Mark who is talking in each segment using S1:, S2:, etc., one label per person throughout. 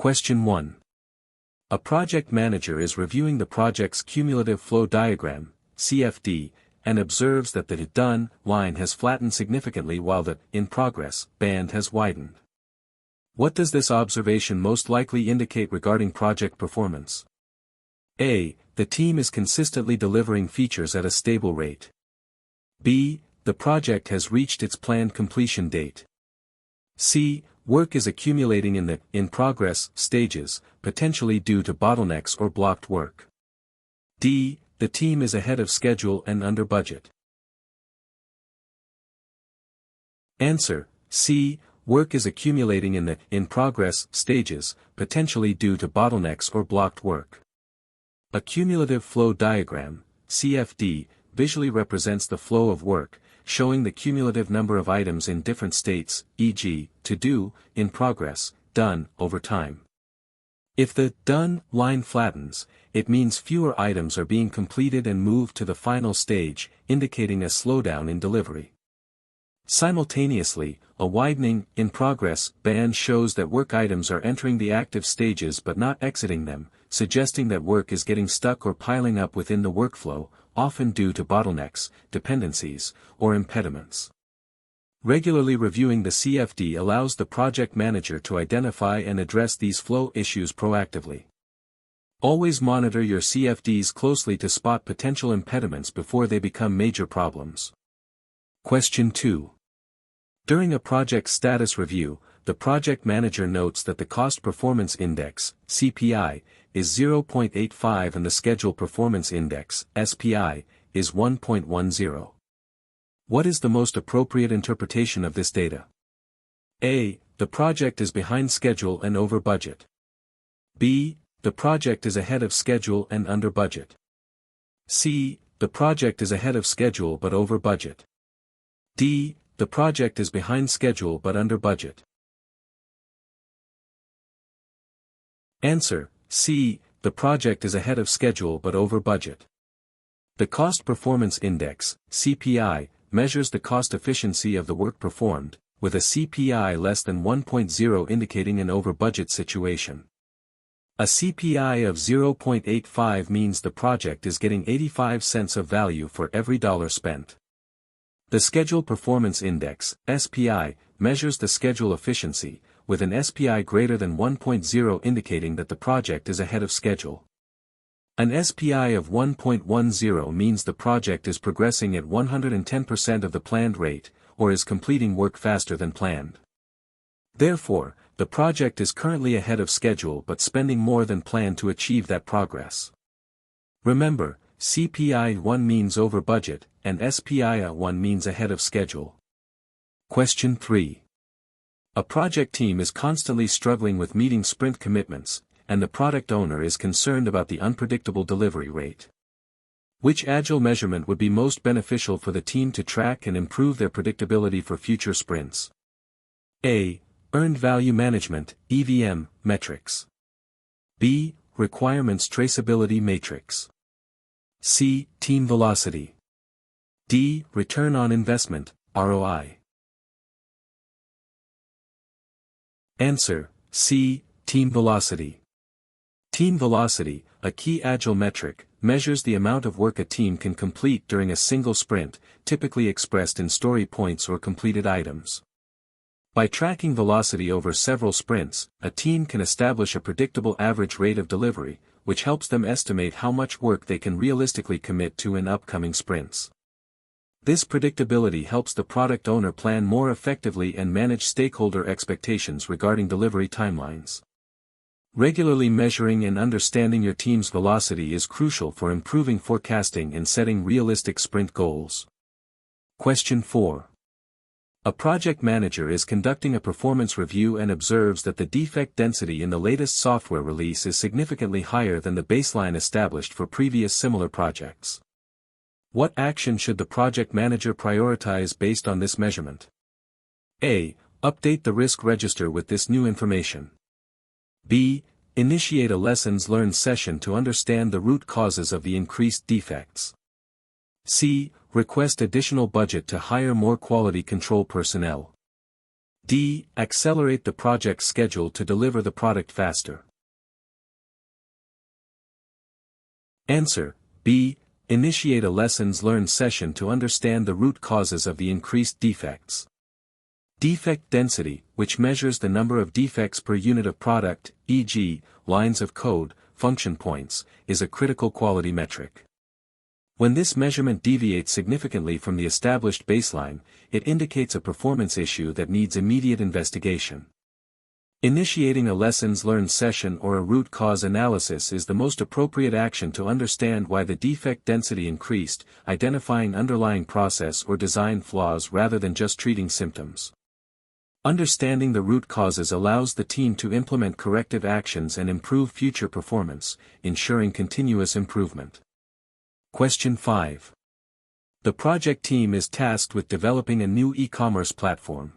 S1: Question 1. A project manager is reviewing the project's cumulative flow diagram, CFD, and observes that the done line has flattened significantly while the in progress band has widened. What does this observation most likely indicate regarding project performance? A. The team is consistently delivering features at a stable rate. B. The project has reached its planned completion date. C. Work is accumulating in the in-progress stages, potentially due to bottlenecks or blocked work. D. The team is ahead of schedule and under budget. Answer: C. Work is accumulating in the in-progress stages, potentially due to bottlenecks or blocked work. A cumulative flow diagram, CFD, visually represents the flow of work, showing the cumulative number of items in different states, e.g., to do, in progress, done, over time. If the done line flattens, it means fewer items are being completed and moved to the final stage, indicating a slowdown in delivery. Simultaneously, a widening in progress band shows that work items are entering the active stages but not exiting them, suggesting that work is getting stuck or piling up within the workflow, often due to bottlenecks, dependencies, or impediments. Regularly reviewing the CFD allows the project manager to identify and address these flow issues proactively. Always monitor your CFDs closely to spot potential impediments before they become major problems. Question 2. During a project status review, the project manager notes that the Cost Performance Index, CPI, is 0.85 and the Schedule Performance Index, SPI, is 1.10. What is the most appropriate interpretation of this data? A. The project is behind schedule and over budget. B. The project is ahead of schedule and under budget. C. The project is ahead of schedule but over budget. D. The project is behind schedule but under budget. Answer: C. The project is ahead of schedule but over budget. The Cost Performance Index, CPI, measures the cost efficiency of the work performed, with a CPI less than 1.0 indicating an over-budget situation. A CPI of 0.85 means the project is getting 85 cents of value for every dollar spent. The Schedule Performance Index, SPI, measures the schedule efficiency, with an SPI greater than 1.0 indicating that the project is ahead of schedule. An SPI of 1.10 means the project is progressing at 110% of the planned rate, or is completing work faster than planned. Therefore, the project is currently ahead of schedule but spending more than planned to achieve that progress. Remember, CPI 1 means over budget, and SPI 1 means ahead of schedule. Question 3. A project team is constantly struggling with meeting sprint commitments, and the product owner is concerned about the unpredictable delivery rate. Which agile measurement would be most beneficial for the team to track and improve their predictability for future sprints? A. Earned Value Management, EVM, metrics. B. Requirements Traceability Matrix. C. Team Velocity. D. Return on Investment, ROI. Answer: C. Team Velocity. Team velocity, a key agile metric, measures the amount of work a team can complete during a single sprint, typically expressed in story points or completed items. By tracking velocity over several sprints, a team can establish a predictable average rate of delivery, which helps them estimate how much work they can realistically commit to in upcoming sprints. This predictability helps the product owner plan more effectively and manage stakeholder expectations regarding delivery timelines. Regularly measuring and understanding your team's velocity is crucial for improving forecasting and setting realistic sprint goals. Question 4. A project manager is conducting a performance review and observes that the defect density in the latest software release is significantly higher than the baseline established for previous similar projects. What action should the project manager prioritize based on this measurement? A. Update the risk register with this new information. B. Initiate a lessons learned session to understand the root causes of the increased defects. C. Request additional budget to hire more quality control personnel. D. Accelerate the project schedule to deliver the product faster. Answer: B. Initiate a lessons learned session to understand the root causes of the increased defects. Defect density, which measures the number of defects per unit of product, e.g., lines of code, function points, is a critical quality metric. When this measurement deviates significantly from the established baseline, it indicates a performance issue that needs immediate investigation. Initiating a lessons learned session or a root cause analysis is the most appropriate action to understand why the defect density increased, identifying underlying process or design flaws rather than just treating symptoms. Understanding the root causes allows the team to implement corrective actions and improve future performance, ensuring continuous improvement. Question 5. The project team is tasked with developing a new e-commerce platform.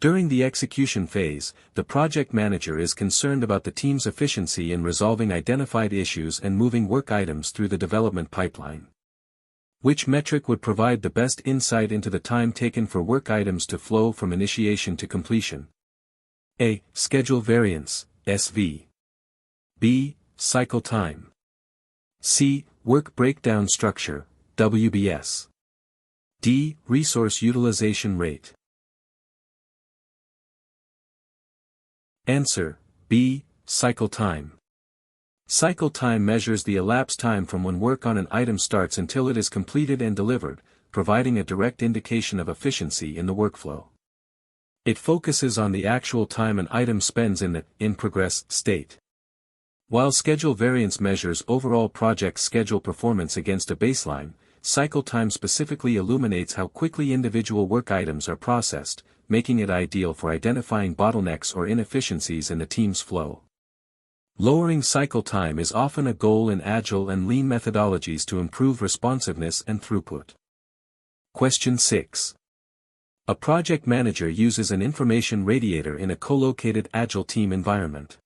S1: During the execution phase, the project manager is concerned about the team's efficiency in resolving identified issues and moving work items through the development pipeline. Which metric would provide the best insight into the time taken for work items to flow from initiation to completion? A. Schedule variance, SV. B. Cycle time. C. Work breakdown structure, WBS. D. Resource utilization rate. Answer: B. Cycle time. Cycle time measures the elapsed time from when work on an item starts until it is completed and delivered, providing a direct indication of efficiency in the workflow. It focuses on the actual time an item spends in the in-progress state. While schedule variance measures overall project schedule performance against a baseline, cycle time specifically illuminates how quickly individual work items are processed, making it ideal for identifying bottlenecks or inefficiencies in the team's flow. Lowering cycle time is often a goal in agile and lean methodologies to improve responsiveness and throughput. Question 6. A project manager uses an information radiator in a co-located agile team environment.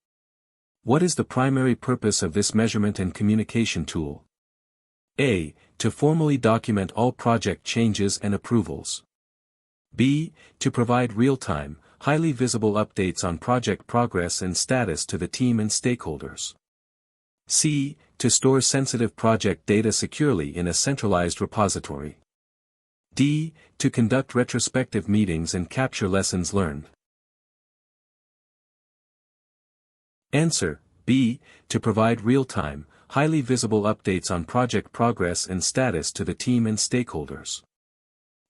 S1: What is the primary purpose of this measurement and communication tool? A. To formally document all project changes and approvals. B. To provide real-time, highly visible updates on project progress and status to the team and stakeholders. C. To store sensitive project data securely in a centralized repository. D. To conduct retrospective meetings and capture lessons learned. Answer: B. To provide real-time, highly visible updates on project progress and status to the team and stakeholders.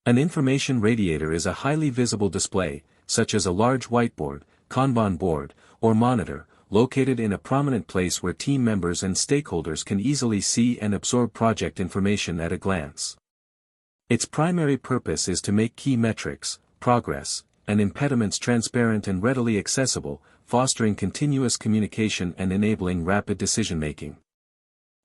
S1: An information radiator is a highly visible display, such as a large whiteboard, Kanban board, or monitor, located in a prominent place where team members and stakeholders can easily see and absorb project information at a glance. Its primary purpose is to make key metrics, progress, and impediments transparent and readily accessible, fostering continuous communication and enabling rapid decision-making.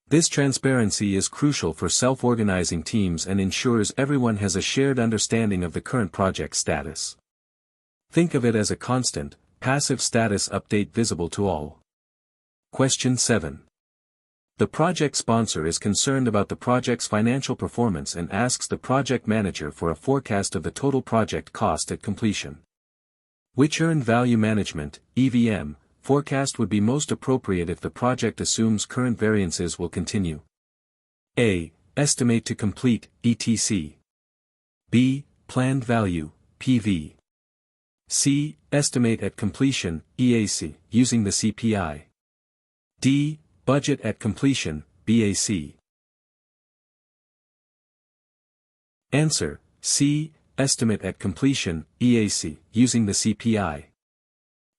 S1: This transparency is crucial for self-organizing teams and ensures everyone has a shared understanding of the current project status. Think of it as a constant, passive status update visible to all. Question 7. The project sponsor is concerned about the project's financial performance and asks the project manager for a forecast of the total project cost at completion. Which earned value management, EVM, forecast would be most appropriate if the project assumes current variances will continue? A. Estimate to complete, ETC. B. Planned value, PV. C. Estimate at completion, EAC, using the CPI. D. Budget at completion, BAC. Answer: C. Estimate at completion, EAC, using the CPI.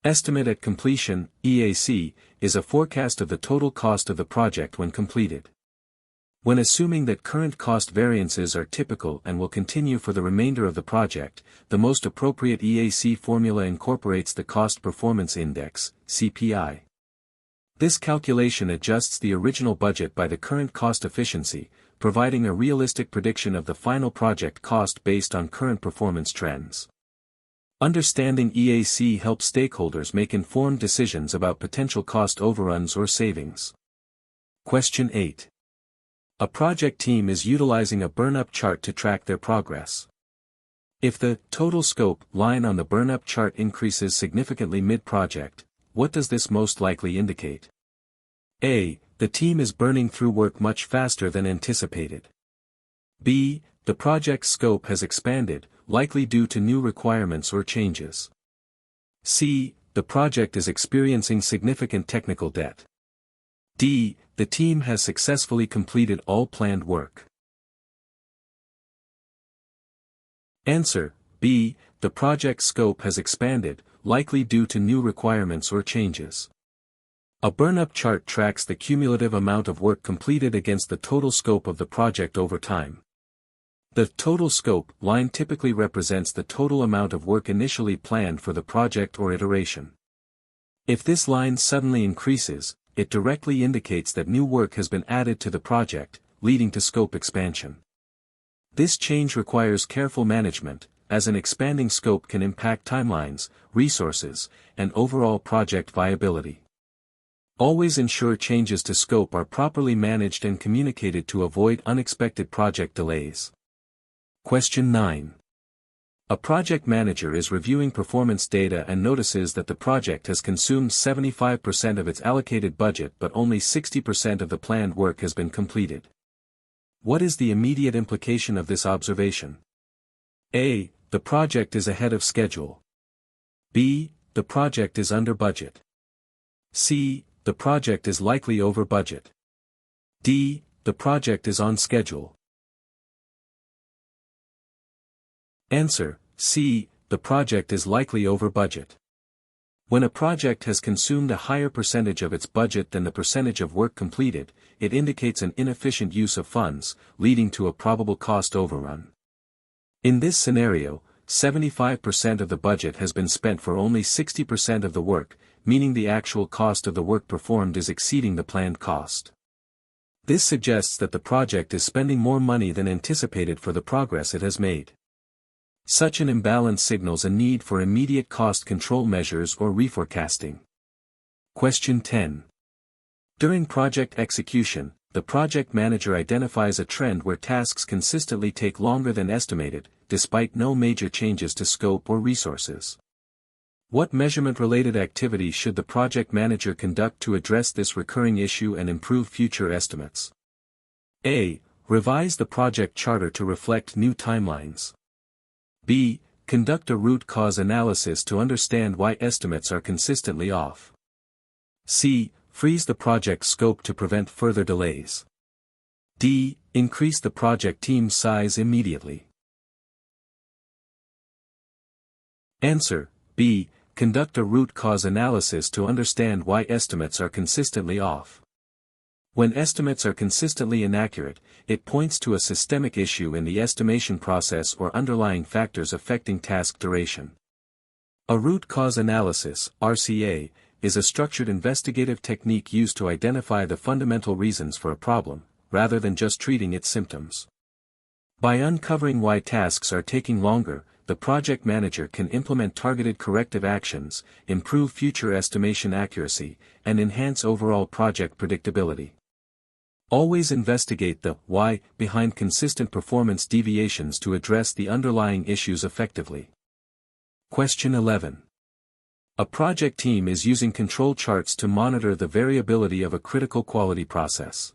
S1: Estimate at completion, EAC, is a forecast of the total cost of the project when completed. When assuming that current cost variances are typical and will continue for the remainder of the project, the most appropriate EAC formula incorporates the Cost Performance Index, CPI. This calculation adjusts the original budget by the current cost efficiency, providing a realistic prediction of the final project cost based on current performance trends. Understanding EAC helps stakeholders make informed decisions about potential cost overruns or savings. Question 8. A project team is utilizing a burn-up chart to track their progress. If the total scope line on the burn-up chart increases significantly mid-project, what does this most likely indicate? A. The team is burning through work much faster than anticipated. B. The project's scope has expanded, likely due to new requirements or changes. C. The project is experiencing significant technical debt. D. The team has successfully completed all planned work. Answer: B. The project scope has expanded, likely due to new requirements or changes. A burn-up chart tracks the cumulative amount of work completed against the total scope of the project over time. The total scope line typically represents the total amount of work initially planned for the project or iteration. If this line suddenly increases, it directly indicates that new work has been added to the project, leading to scope expansion. This change requires careful management, as an expanding scope can impact timelines, resources, and overall project viability. Always ensure changes to scope are properly managed and communicated to avoid unexpected project delays. Question 9. A project manager is reviewing performance data and notices that the project has consumed 75% of its allocated budget but only 60% of the planned work has been completed. What is the immediate implication of this observation? A. The project is ahead of schedule. B. The project is under budget. C. The project is likely over budget. D. The project is on schedule. Answer: C. The project is likely over budget. When a project has consumed a higher percentage of its budget than the percentage of work completed, it indicates an inefficient use of funds, leading to a probable cost overrun. In this scenario, 75% of the budget has been spent for only 60% of the work, meaning the actual cost of the work performed is exceeding the planned cost. This suggests that the project is spending more money than anticipated for the progress it has made. Such an imbalance signals a need for immediate cost control measures or reforecasting. Question 10. During project execution, the project manager identifies a trend where tasks consistently take longer than estimated, despite no major changes to scope or resources. What measurement-related activities should the project manager conduct to address this recurring issue and improve future estimates? A. Revise the project charter to reflect new timelines. B. Conduct a root cause analysis to understand why estimates are consistently off. C. Freeze the project scope to prevent further delays. D. Increase the project team size immediately. Answer: B. Conduct a root cause analysis to understand why estimates are consistently off. When estimates are consistently inaccurate, it points to a systemic issue in the estimation process or underlying factors affecting task duration. A root cause analysis, RCA, is a structured investigative technique used to identify the fundamental reasons for a problem, rather than just treating its symptoms. By uncovering why tasks are taking longer, the project manager can implement targeted corrective actions, improve future estimation accuracy, and enhance overall project predictability. Always investigate the why behind consistent performance deviations to address the underlying issues effectively. Question 11. A project team is using control charts to monitor the variability of a critical quality process.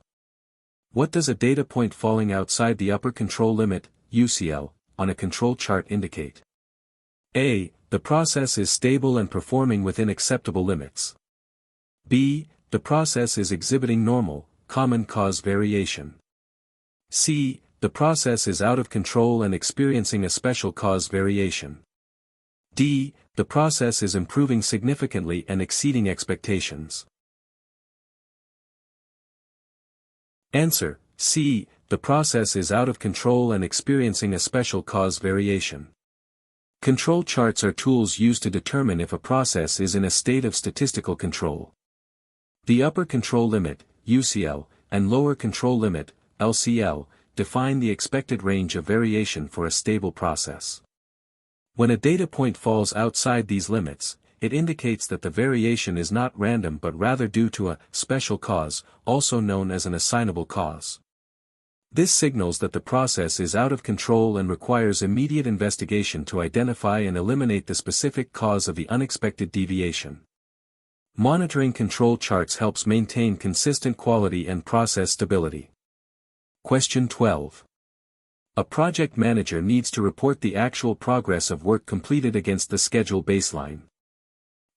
S1: What does a data point falling outside the upper control limit, UCL, on a control chart indicate? A. The process is stable and performing within acceptable limits. B. The process is exhibiting normal, common cause variation. C. The process is out of control and experiencing a special cause variation. D. The process is improving significantly and exceeding expectations. Answer: C. The process is out of control and experiencing a special cause variation. Control charts are tools used to determine if a process is in a state of statistical control. The upper control limit, UCL, and lower control limit, LCL, define the expected range of variation for a stable process. When a data point falls outside these limits, it indicates that the variation is not random but rather due to a special cause, also known as an assignable cause. This signals that the process is out of control and requires immediate investigation to identify and eliminate the specific cause of the unexpected deviation. Monitoring control charts helps maintain consistent quality and process stability. Question 12. A project manager needs to report the actual progress of work completed against the schedule baseline.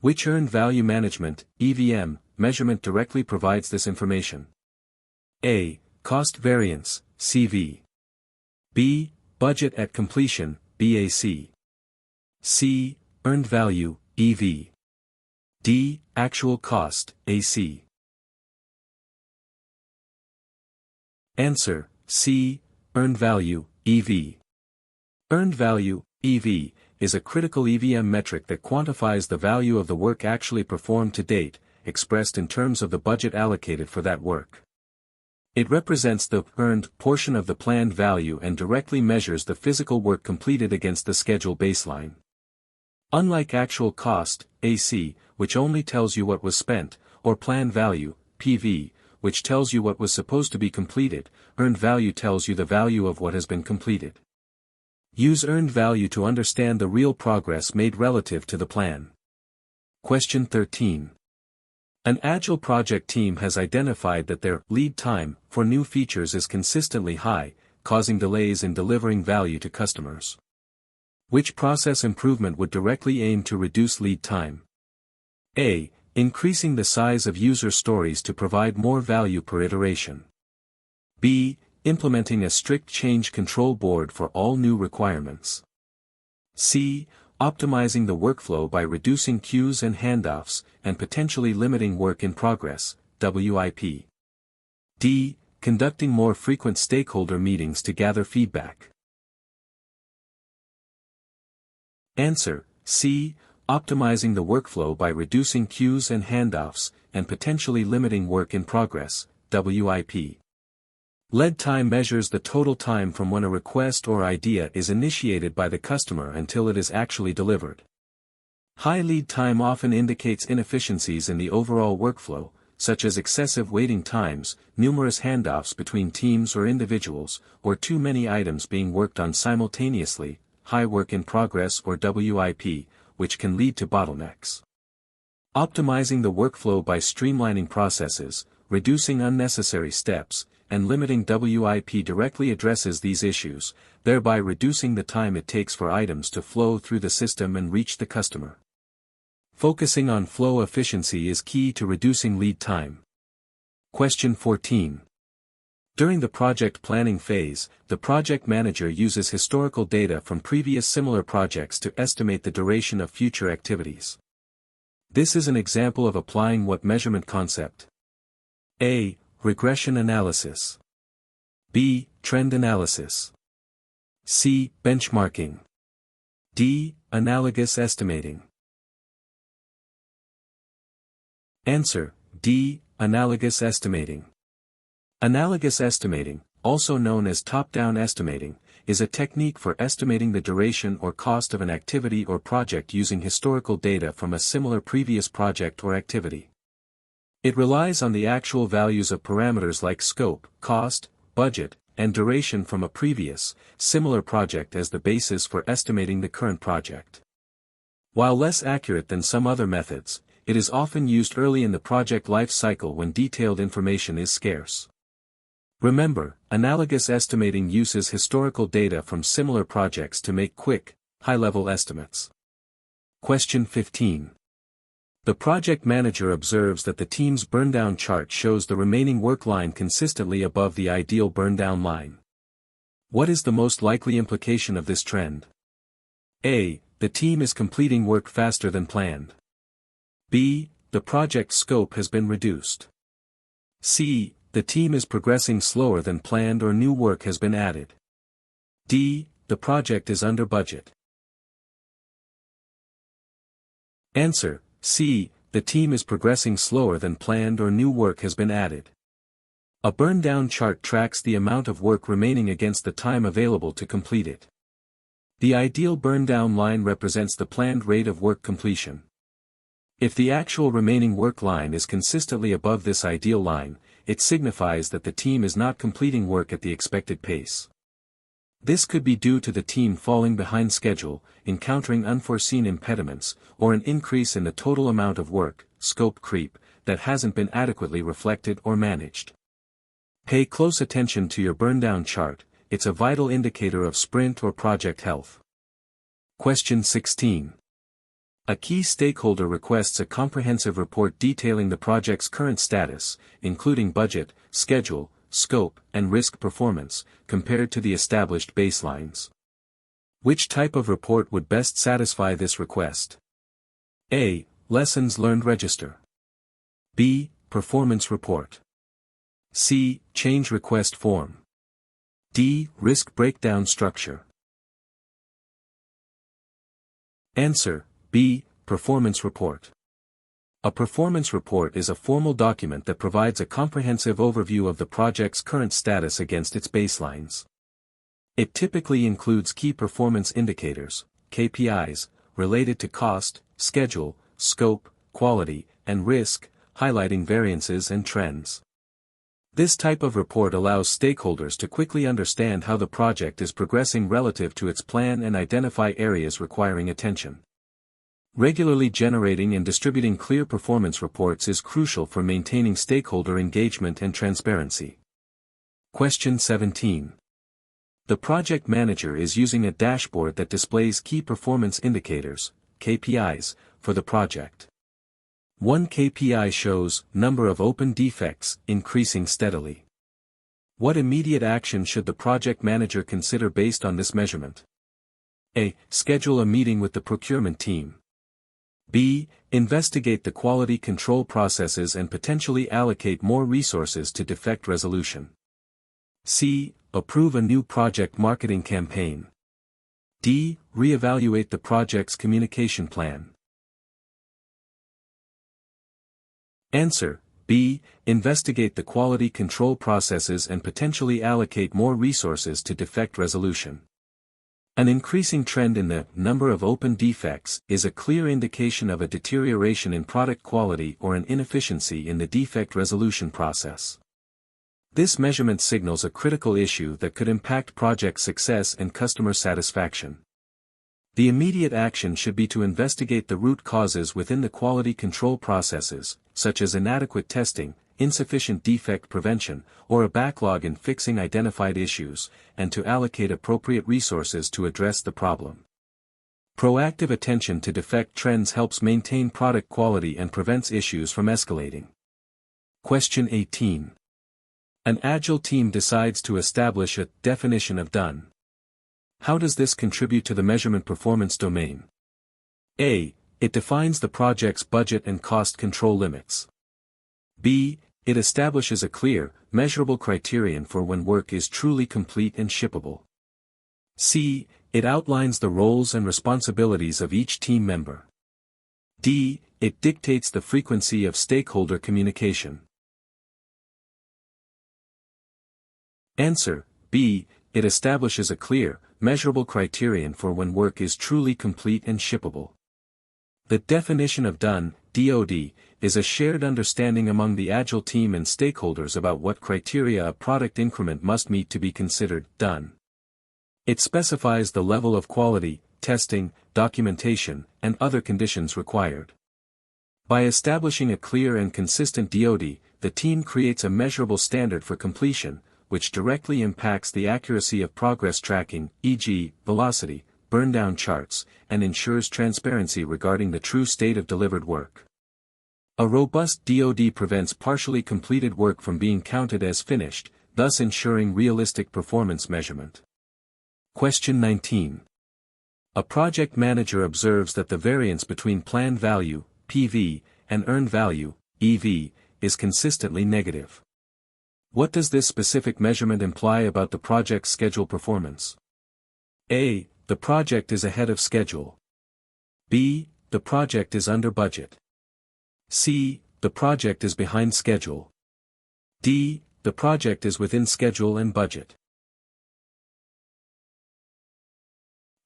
S1: Which earned value management, EVM, measurement directly provides this information? A. Cost variance, CV. B. Budget at completion, BAC. C. Earned value, EV. D. Actual cost, AC. Answer, C. Earned value, EV. Earned value, EV, is a critical EVM metric that quantifies the value of the work actually performed to date, expressed in terms of the budget allocated for that work. It represents the earned portion of the planned value and directly measures the physical work completed against the schedule baseline. Unlike actual cost, AC, which only tells you what was spent, or planned value, PV, which tells you what was supposed to be completed, earned value tells you the value of what has been completed. Use earned value to understand the real progress made relative to the plan. Question 13. An Agile project team has identified that their lead time for new features is consistently high, causing delays in delivering value to customers. Which process improvement would directly aim to reduce lead time? A. Increasing the size of user stories to provide more value per iteration. B. Implementing a strict change control board for all new requirements. C. Optimizing the workflow by reducing queues and handoffs, and potentially limiting work in progress, WIP. D. Conducting more frequent stakeholder meetings to gather feedback. Answer, C. Optimizing the workflow by reducing queues and handoffs, and potentially limiting work in progress, WIP. Lead time measures the total time from when a request or idea is initiated by the customer until it is actually delivered. High lead time often indicates inefficiencies in the overall workflow, such as excessive waiting times, numerous handoffs between teams or individuals, or too many items being worked on simultaneously, high work in progress or WIP, which can lead to bottlenecks. Optimizing the workflow by streamlining processes, reducing unnecessary steps, and limiting WIP directly addresses these issues, thereby reducing the time it takes for items to flow through the system and reach the customer. Focusing on flow efficiency is key to reducing lead time. Question 14. During the project planning phase, the project manager uses historical data from previous similar projects to estimate the duration of future activities. This is an example of applying what measurement concept? A. Regression analysis. B. Trend analysis. C. Benchmarking. D. Analogous estimating. Answer, D. Analogous estimating. Analogous estimating, also known as top-down estimating, is a technique for estimating the duration or cost of an activity or project using historical data from a similar previous project or activity. It relies on the actual values of parameters like scope, cost, budget, and duration from a previous, similar project as the basis for estimating the current project. While less accurate than some other methods, it is often used early in the project life cycle when detailed information is scarce. Remember, analogous estimating uses historical data from similar projects to make quick, high-level estimates. Question 15. The project manager observes that the team's burndown chart shows the remaining work line consistently above the ideal burndown line. What is the most likely implication of this trend? A. The team is completing work faster than planned. B. The project scope has been reduced. C. The team is progressing slower than planned or new work has been added. D. The project is under budget. Answer, C. The team is progressing slower than planned or new work has been added. A burndown chart tracks the amount of work remaining against the time available to complete it. The ideal burndown line represents the planned rate of work completion. If the actual remaining work line is consistently above this ideal line, it signifies that the team is not completing work at the expected pace. This could be due to the team falling behind schedule, encountering unforeseen impediments, or an increase in the total amount of work, scope creep, that hasn't been adequately reflected or managed. Pay close attention to your burndown chart, it's a vital indicator of sprint or project health. Question 16. A key stakeholder requests a comprehensive report detailing the project's current status, including budget, schedule, scope, and risk performance, compared to the established baselines. Which type of report would best satisfy this request? A. Lessons learned register. B. Performance report. C. Change request form. D. Risk breakdown structure. Answer: B. Performance report. A performance report is a formal document that provides a comprehensive overview of the project's current status against its baselines. It typically includes key performance indicators, KPIs, related to cost, schedule, scope, quality, and risk, highlighting variances and trends. This type of report allows stakeholders to quickly understand how the project is progressing relative to its plan and identify areas requiring attention. Regularly generating and distributing clear performance reports is crucial for maintaining stakeholder engagement and transparency. Question 17. The project manager is using a dashboard that displays key performance indicators, KPIs, for the project. One KPI shows number of open defects increasing steadily. What immediate action should the project manager consider based on this measurement? A. Schedule a meeting with the procurement team. B. Investigate the quality control processes and potentially allocate more resources to defect resolution. C. Approve a new project marketing campaign. D. Reevaluate the project's communication plan. Answer: B. Investigate the quality control processes and potentially allocate more resources to defect resolution. An increasing trend in the number of open defects is a clear indication of a deterioration in product quality or an inefficiency in the defect resolution process. This measurement signals a critical issue that could impact project success and customer satisfaction. The immediate action should be to investigate the root causes within the quality control processes, such as inadequate testing, insufficient defect prevention, or a backlog in fixing identified issues, and to allocate appropriate resources to address the problem. Proactive attention to defect trends helps maintain product quality and prevents issues from escalating. Question 18. An agile team decides to establish a definition of done. How does this contribute to the measurement performance domain? A. It defines the project's budget and cost control limits. B. It establishes a clear, measurable criterion for when work is truly complete and shippable. C. It outlines the roles and responsibilities of each team member. D. It dictates the frequency of stakeholder communication. Answer: B. It establishes a clear, measurable criterion for when work is truly complete and shippable. The definition of done, DoD, is a shared understanding among the Agile team and stakeholders about what criteria a product increment must meet to be considered done. It specifies the level of quality, testing, documentation, and other conditions required. By establishing a clear and consistent DoD, the team creates a measurable standard for completion, which directly impacts the accuracy of progress tracking, e.g., velocity, burndown charts, and ensures transparency regarding the true state of delivered work. A robust DoD prevents partially completed work from being counted as finished, thus ensuring realistic performance measurement. Question 19. A project manager observes that the variance between planned value, PV, and earned value, EV, is consistently negative. What does this specific measurement imply about the project's schedule performance? A. The project is ahead of schedule. B. The project is under budget. C. The project is behind schedule. D. The project is within schedule and budget.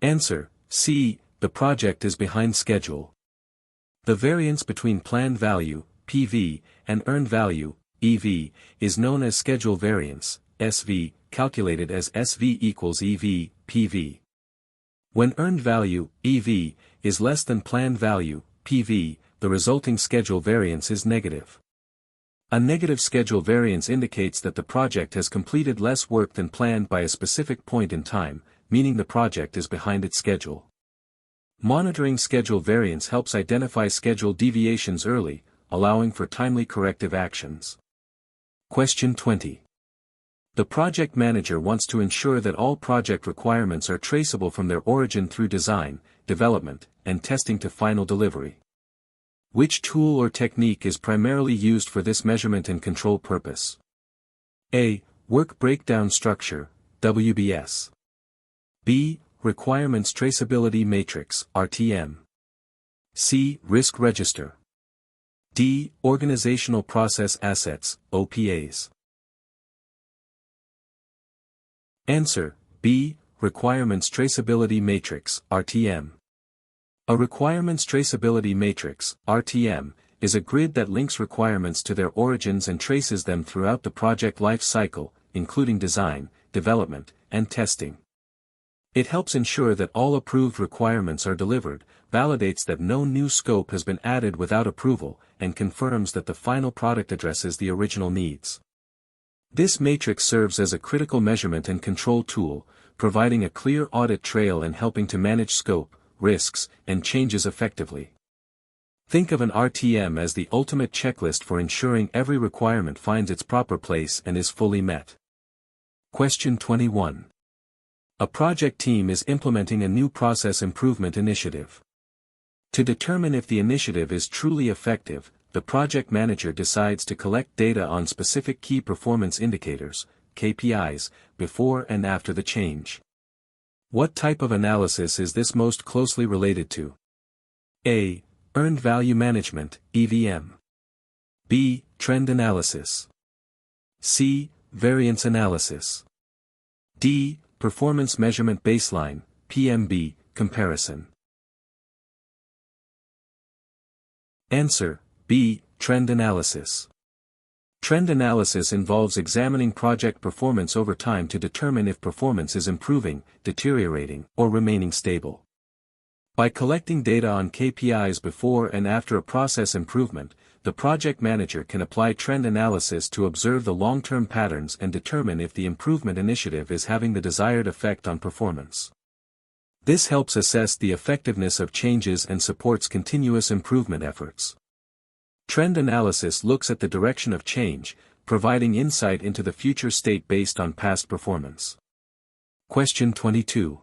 S1: Answer: C. The project is behind schedule. The variance between planned value, PV, and earned value, EV, is known as schedule variance, SV, calculated as SV equals EV, PV. When earned value, EV, is less than planned value, PV, the resulting schedule variance is negative. A negative schedule variance indicates that the project has completed less work than planned by a specific point in time, meaning the project is behind its schedule. Monitoring schedule variance helps identify schedule deviations early, allowing for timely corrective actions. Question 20. The project manager wants to ensure that all project requirements are traceable from their origin through design, development, and testing to final delivery. Which tool or technique is primarily used for this measurement and control purpose? A. Work Breakdown Structure, WBS. B. Requirements Traceability Matrix, RTM. C. Risk Register. D. Organizational Process Assets, OPAs. Answer: B. Requirements Traceability Matrix, RTM. A requirements traceability matrix, RTM, is a grid that links requirements to their origins and traces them throughout the project life cycle, including design, development, and testing. It helps ensure that all approved requirements are delivered, validates that no new scope has been added without approval, and confirms that the final product addresses the original needs. This matrix serves as a critical measurement and control tool, providing a clear audit trail and helping to manage scope, risks, and changes effectively. Think of an RTM as the ultimate checklist for ensuring every requirement finds its proper place and is fully met. Question 21. A project team is implementing a new process improvement initiative. To determine if the initiative is truly effective, the project manager decides to collect data on specific key performance indicators, KPIs, before and after the change. What type of analysis is this most closely related to? A. Earned Value Management, EVM. B. Trend Analysis. C. Variance Analysis. D. Performance Measurement Baseline, PMB, Comparison. Answer: B. Trend Analysis. Trend analysis involves examining project performance over time to determine if performance is improving, deteriorating, or remaining stable. By collecting data on KPIs before and after a process improvement, the project manager can apply trend analysis to observe the long-term patterns and determine if the improvement initiative is having the desired effect on performance. This helps assess the effectiveness of changes and supports continuous improvement efforts. Trend analysis looks at the direction of change, providing insight into the future state based on past performance. Question 22.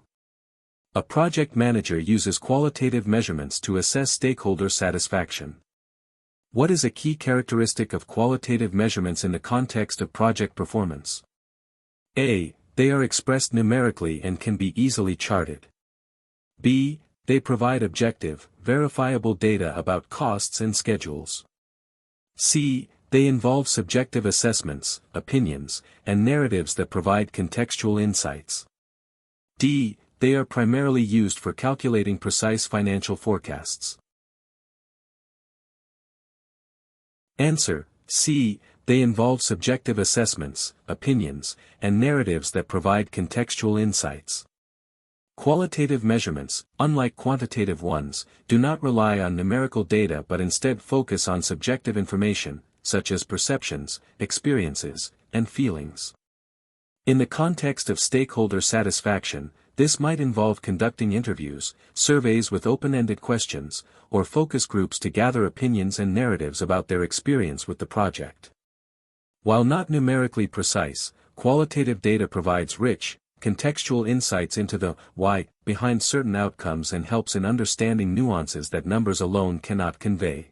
S1: A project manager uses qualitative measurements to assess stakeholder satisfaction. What is a key characteristic of qualitative measurements in the context of project performance? A. They are expressed numerically and can be easily charted. B. They provide objective, verifiable data about costs and schedules. C. They involve subjective assessments, opinions, and narratives that provide contextual insights. D. They are primarily used for calculating precise financial forecasts. Answer: C. They involve subjective assessments, opinions, and narratives that provide contextual insights. Qualitative measurements, unlike quantitative ones, do not rely on numerical data but instead focus on subjective information, such as perceptions, experiences, and feelings. In the context of stakeholder satisfaction, this might involve conducting interviews, surveys with open-ended questions, or focus groups to gather opinions and narratives about their experience with the project. While not numerically precise, qualitative data provides rich, contextual insights into the why behind certain outcomes and helps in understanding nuances that numbers alone cannot convey.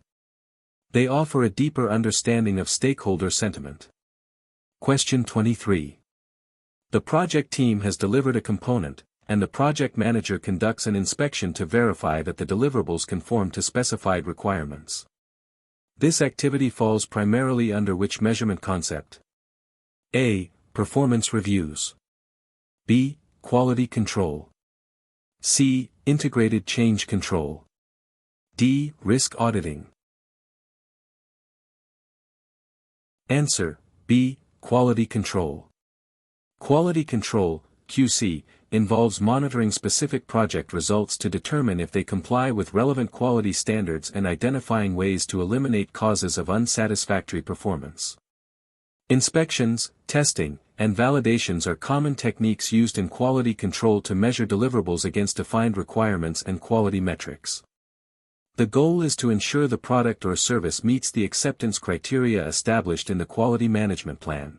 S1: They offer a deeper understanding of stakeholder sentiment. Question 23. The project team has delivered a component, and the project manager conducts an inspection to verify that the deliverables conform to specified requirements. This activity falls primarily under which measurement concept? A. Performance reviews. B. Quality control. C. Integrated change control. D. Risk auditing. Answer, B. Quality control. Quality control, QC, involves monitoring specific project results to determine if they comply with relevant quality standards and identifying ways to eliminate causes of unsatisfactory performance. Inspections, testing, and validations are common techniques used in quality control to measure deliverables against defined requirements and quality metrics. The goal is to ensure the product or service meets the acceptance criteria established in the quality management plan.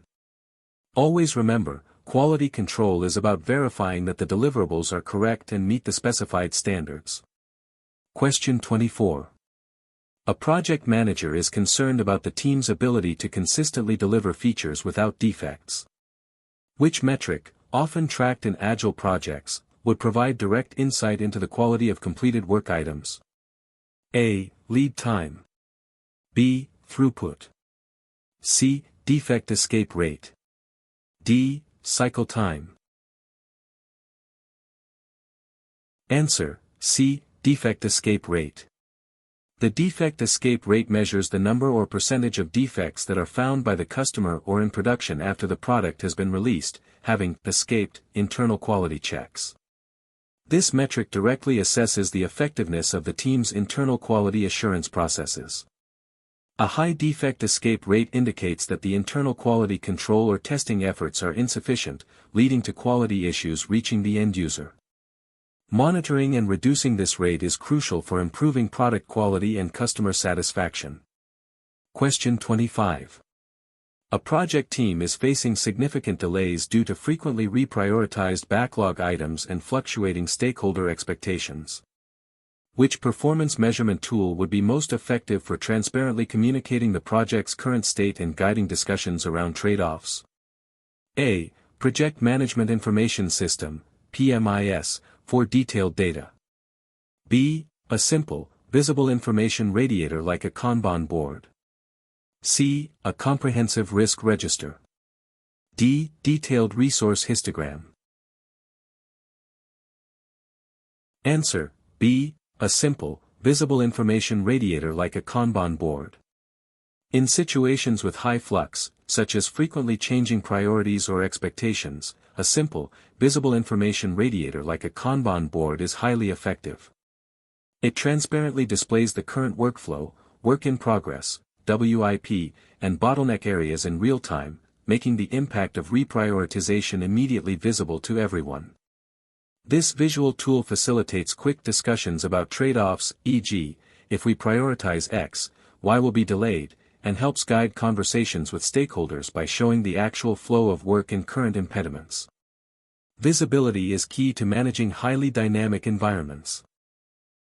S1: Always remember, quality control is about verifying that the deliverables are correct and meet the specified standards. Question 24. A project manager is concerned about the team's ability to consistently deliver features without defects. Which metric, often tracked in agile projects, would provide direct insight into the quality of completed work items? A. Lead time. B. Throughput. C. Defect escape rate. D. Cycle time. Answer, C. Defect escape rate. The defect escape rate measures the number or percentage of defects that are found by the customer or in production after the product has been released, having escaped internal quality checks. This metric directly assesses the effectiveness of the team's internal quality assurance processes. A high defect escape rate indicates that the internal quality control or testing efforts are insufficient, leading to quality issues reaching the end user. Monitoring and reducing this rate is crucial for improving product quality and customer satisfaction. Question 25. A project team is facing significant delays due to frequently reprioritized backlog items and fluctuating stakeholder expectations. Which performance measurement tool would be most effective for transparently communicating the project's current state and guiding discussions around trade-offs? A. Project Management Information System, PMIS, for detailed data. B. A simple, visible information radiator like a Kanban board. C. A comprehensive risk register. D. Detailed resource histogram. Answer, B. A simple, visible information radiator like a Kanban board. In situations with high flux, such as frequently changing priorities or expectations, a simple, visible information radiator like a Kanban board is highly effective. It transparently displays the current workflow, work in progress, WIP, and bottleneck areas in real time, making the impact of reprioritization immediately visible to everyone. This visual tool facilitates quick discussions about trade-offs, e.g., if we prioritize X, Y will be delayed, and helps guide conversations with stakeholders by showing the actual flow of work and current impediments. Visibility is key to managing highly dynamic environments.